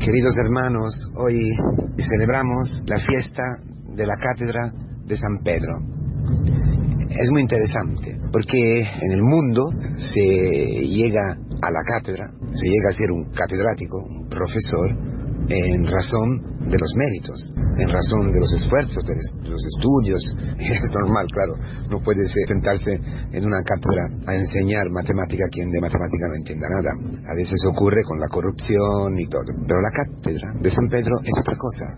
Queridos hermanos, hoy celebramos la fiesta de la Cátedra de San Pedro. Es muy interesante porque en el mundo se llega a la cátedra, se llega a ser un catedrático, un profesor, en razón de los méritos, en razón de los esfuerzos, de los estudios. Es normal, claro, no puede sentarse en una cátedra a enseñar matemática quien de matemática no entienda nada. A veces ocurre con la corrupción y todo. Pero la cátedra de San Pedro es otra cosa.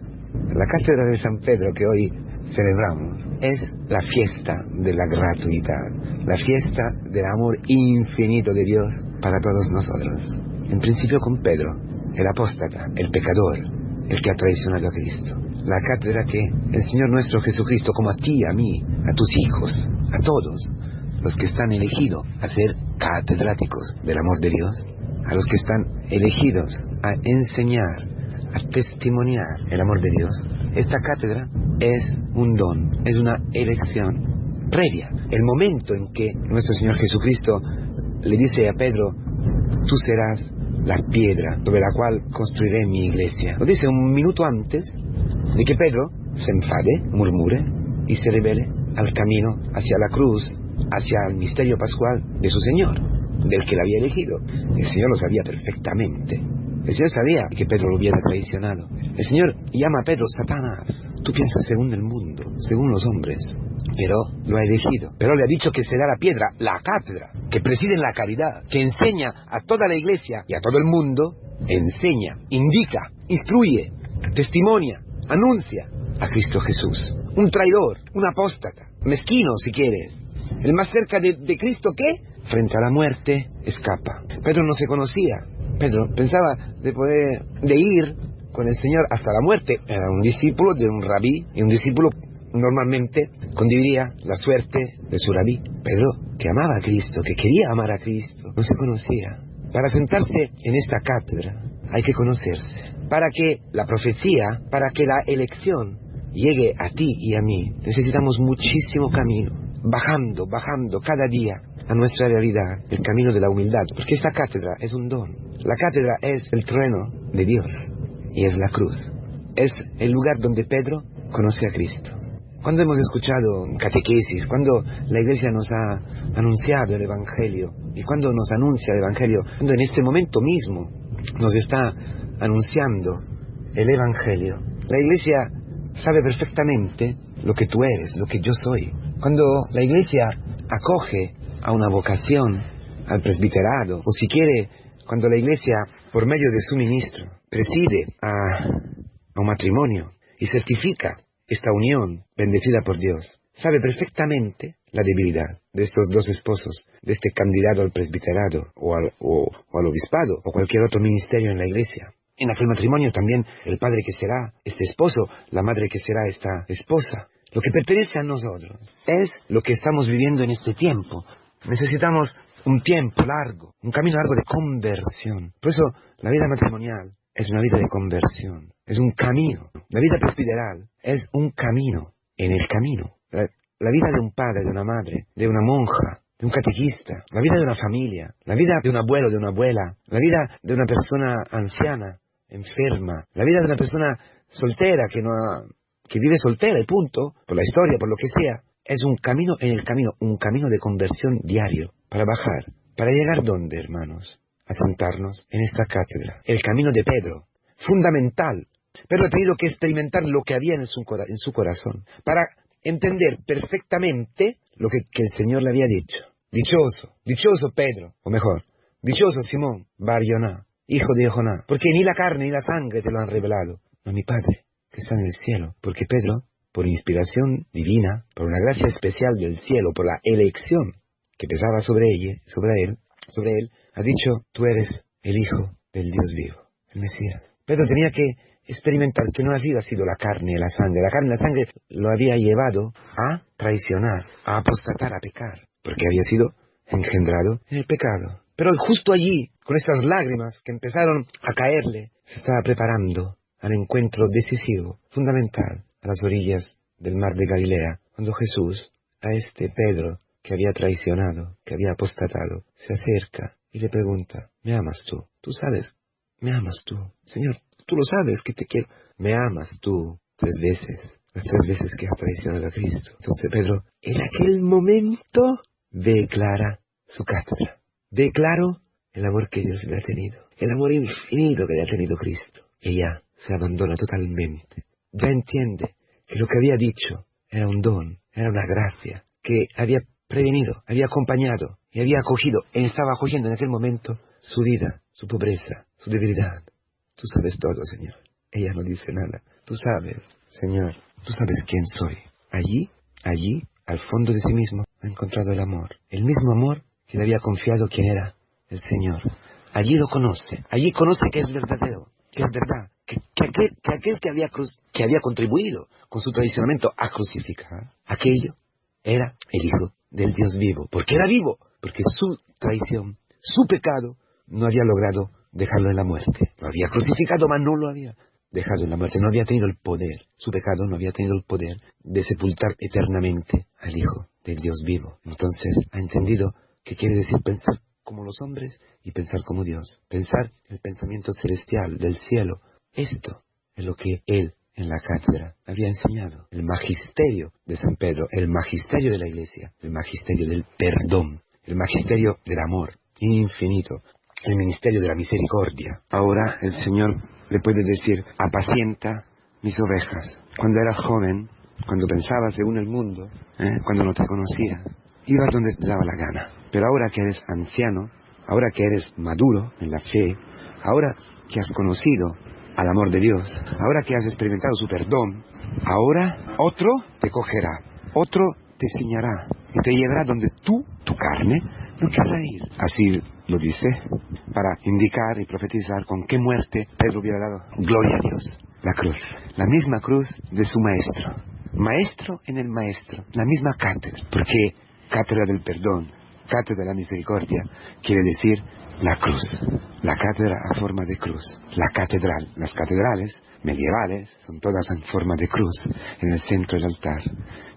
La cátedra de San Pedro que hoy celebramos es la fiesta de la gratuidad, la fiesta del amor infinito de Dios para todos nosotros. En principio con Pedro, el apóstata, el pecador, el que ha traicionado a Cristo. La cátedra que el Señor nuestro Jesucristo, como a ti, a mí, a tus hijos, a todos los que están elegidos a ser catedráticos del amor de Dios, a los que están elegidos a enseñar, a testimoniar el amor de Dios. Esta cátedra es un don, es una elección previa. El momento en que nuestro Señor Jesucristo le dice a Pedro: tú serás la piedra sobre la cual construiré mi iglesia. Lo dice un minuto antes de que Pedro se enfade, murmure y se revele al camino hacia la cruz, hacia el misterio pascual de su Señor, del que le había elegido. El Señor lo sabía perfectamente. El Señor sabía que Pedro lo hubiera traicionado. El Señor llama a Pedro Satanás. Tú piensas según el mundo, según los hombres, pero lo ha elegido. Pero le ha dicho que será la piedra, la cátedra, que preside en la caridad, que enseña a toda la iglesia y a todo el mundo, enseña, indica, instruye, testimonia, anuncia a Cristo Jesús. Un traidor, un apóstata, mezquino si quieres, el más cerca de Cristo que, frente a la muerte, escapa. Pedro no se conocía. Pedro pensaba de ir con el Señor hasta la muerte. Era un discípulo de un rabí, y un discípulo normalmente condividía la suerte de su rabí. Pedro, que amaba a Cristo, que quería amar a Cristo, no se conocía. Para sentarse en esta cátedra hay que conocerse. Para que la profecía, para que la elección llegue a ti y a mí, necesitamos muchísimo camino, bajando cada día a nuestra realidad, el camino de la humildad, porque esta cátedra es un don. La cátedra es el trueno de Dios y es la cruz. Es el lugar donde Pedro conoce a Cristo. Cuando hemos escuchado catequesis, cuando la Iglesia nos ha anunciado el Evangelio, y cuando nos anuncia el Evangelio, cuando en este momento mismo nos está anunciando el Evangelio, la Iglesia sabe perfectamente lo que tú eres, lo que yo soy. Cuando la Iglesia acoge a una vocación, al presbiterado, o si quiere, cuando la Iglesia, por medio de su ministro, preside a un matrimonio y certifica esta unión bendecida por Dios, sabe perfectamente la debilidad de estos dos esposos, de este candidato al presbiterado o al obispado o cualquier otro ministerio en la Iglesia. En aquel matrimonio también el padre que será este esposo, la madre que será esta esposa. Lo que pertenece a nosotros es lo que estamos viviendo en este tiempo. Necesitamos un tiempo largo, un camino largo de conversión. Por eso la vida matrimonial es una vida de conversión, es un camino. La vida presbiteral es un camino en el camino. La vida de un padre, de una madre, de una monja, de un catequista, la vida de una familia, la vida de un abuelo, de una abuela, la vida de una persona anciana, enferma, la vida de una persona soltera que vive soltera y punto, por la historia, por lo que sea. Es un camino en el camino, un camino de conversión diario, para bajar, para llegar ¿dónde, hermanos? A sentarnos en esta cátedra. El camino de Pedro, fundamental. Pedro ha tenido que experimentar lo que había en su corazón, para entender perfectamente lo que el Señor le había dicho. Dichoso Pedro, o mejor, dichoso Simón Bar Yoná, hijo de Joná, porque ni la carne ni la sangre te lo han revelado, no mi Padre que está en el cielo. Porque Pedro, por inspiración divina, por una gracia especial del cielo, por la elección que pesaba sobre él, ha dicho: tú eres el Hijo del Dios vivo, el Mesías. Pedro tenía que experimentar que no había sido la carne y la sangre. La carne y la sangre lo había llevado a traicionar, a apostatar, a pecar, porque había sido engendrado en el pecado. Pero justo allí, con estas lágrimas que empezaron a caerle, se estaba preparando al encuentro decisivo, fundamental, a las orillas del mar de Galilea, cuando Jesús, a este Pedro que había traicionado, que había apostatado, se acerca y le pregunta: ¿me amas tú? Tú sabes, ¿me amas tú? Señor, tú lo sabes que te quiero. Me amas tú 3 veces, las 3 veces que has traicionado a Cristo. Entonces Pedro, en aquel momento, declara su cátedra. Declaró el amor que Dios le ha tenido, el amor infinito que le ha tenido Cristo. Ella se abandona totalmente. Ya entiende que lo que había dicho era un don, era una gracia, que había prevenido, había acompañado y había acogido, y estaba acogiendo en aquel momento su vida, su pobreza, su debilidad. Tú sabes todo, Señor. Ella no dice nada. Tú sabes, Señor, tú sabes quién soy. Allí, al fondo de sí mismo, ha encontrado el amor. El mismo amor que le había confiado quién era el Señor. Allí lo conoce. Allí conoce que es verdadero, que es verdad. Que aquel que había contribuido con su traicionamiento a crucificar, aquello era el Hijo del Dios vivo. ¿Por qué era vivo? Porque su traición, su pecado, no había logrado dejarlo en la muerte. Lo había crucificado, mas no lo había dejado en la muerte. No había tenido el poder. Su pecado no había tenido el poder de sepultar eternamente al Hijo del Dios vivo. Entonces ha entendido que quiere decir pensar como los hombres y pensar como Dios. Pensar el pensamiento celestial del cielo. Esto es lo que él en la cátedra había enseñado. El magisterio de San Pedro, el magisterio de la Iglesia, el magisterio del perdón, el magisterio del amor infinito, el ministerio de la misericordia. Ahora el Señor le puede decir, apacienta mis ovejas. Cuando eras joven, cuando pensabas según el mundo, cuando no te conocías, ibas donde te daba la gana. Pero ahora que eres anciano, ahora que eres maduro en la fe, ahora que has conocido al amor de Dios, ahora que has experimentado su perdón, ahora otro te cogerá, otro te enseñará y te llevará donde tu carne, no querrá ir. Así lo dice, para indicar y profetizar con qué muerte Pedro hubiera dado gloria a Dios. La cruz, la misma cruz de su maestro. Maestro en el maestro, la misma cátedra, porque cátedra del perdón, cátedra de la misericordia, quiere decir la cruz, la cátedra a forma de cruz, la catedral. Las catedrales medievales son todas en forma de cruz, en el centro del altar,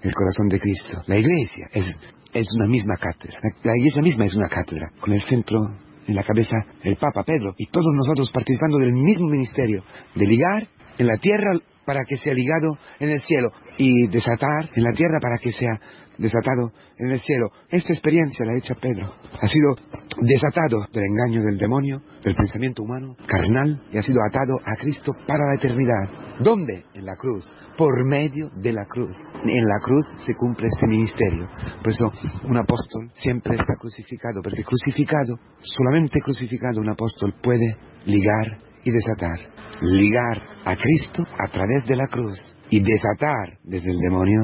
el corazón de Cristo. La iglesia es una misma cátedra, la iglesia misma es una cátedra, con el centro en la cabeza el Papa Pedro, y todos nosotros participando del mismo ministerio, de ligar en la tierra para que sea ligado en el cielo, y desatar en la tierra para que sea desatado en el cielo. Esta experiencia la ha hecho Pedro. Ha sido desatado del engaño del demonio, del pensamiento humano, carnal, y ha sido atado a Cristo para la eternidad. ¿Dónde? En la cruz, por medio de la cruz. En la cruz se cumple este ministerio. Por eso un apóstol siempre está crucificado, porque crucificado, solamente crucificado, un apóstol puede ligar y desatar. Ligar a Cristo a través de la cruz y desatar desde el demonio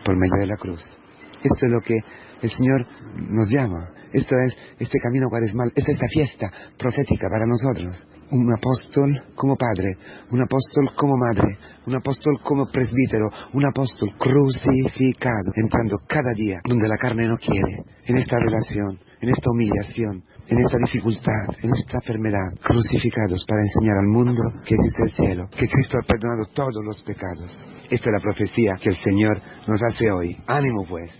por medio de la cruz. Esto es lo que el Señor nos llama. Esto es este camino cuaresmal, es esta fiesta profética para nosotros. Un apóstol como padre, un apóstol como madre, un apóstol como presbítero, un apóstol crucificado, entrando cada día donde la carne no quiere, en esta relación, en esta humillación, en esta dificultad, en esta enfermedad, crucificados para enseñar al mundo que existe el cielo, que Cristo ha perdonado todos los pecados. Esta es la profecía que el Señor nos hace hoy. Ánimo pues.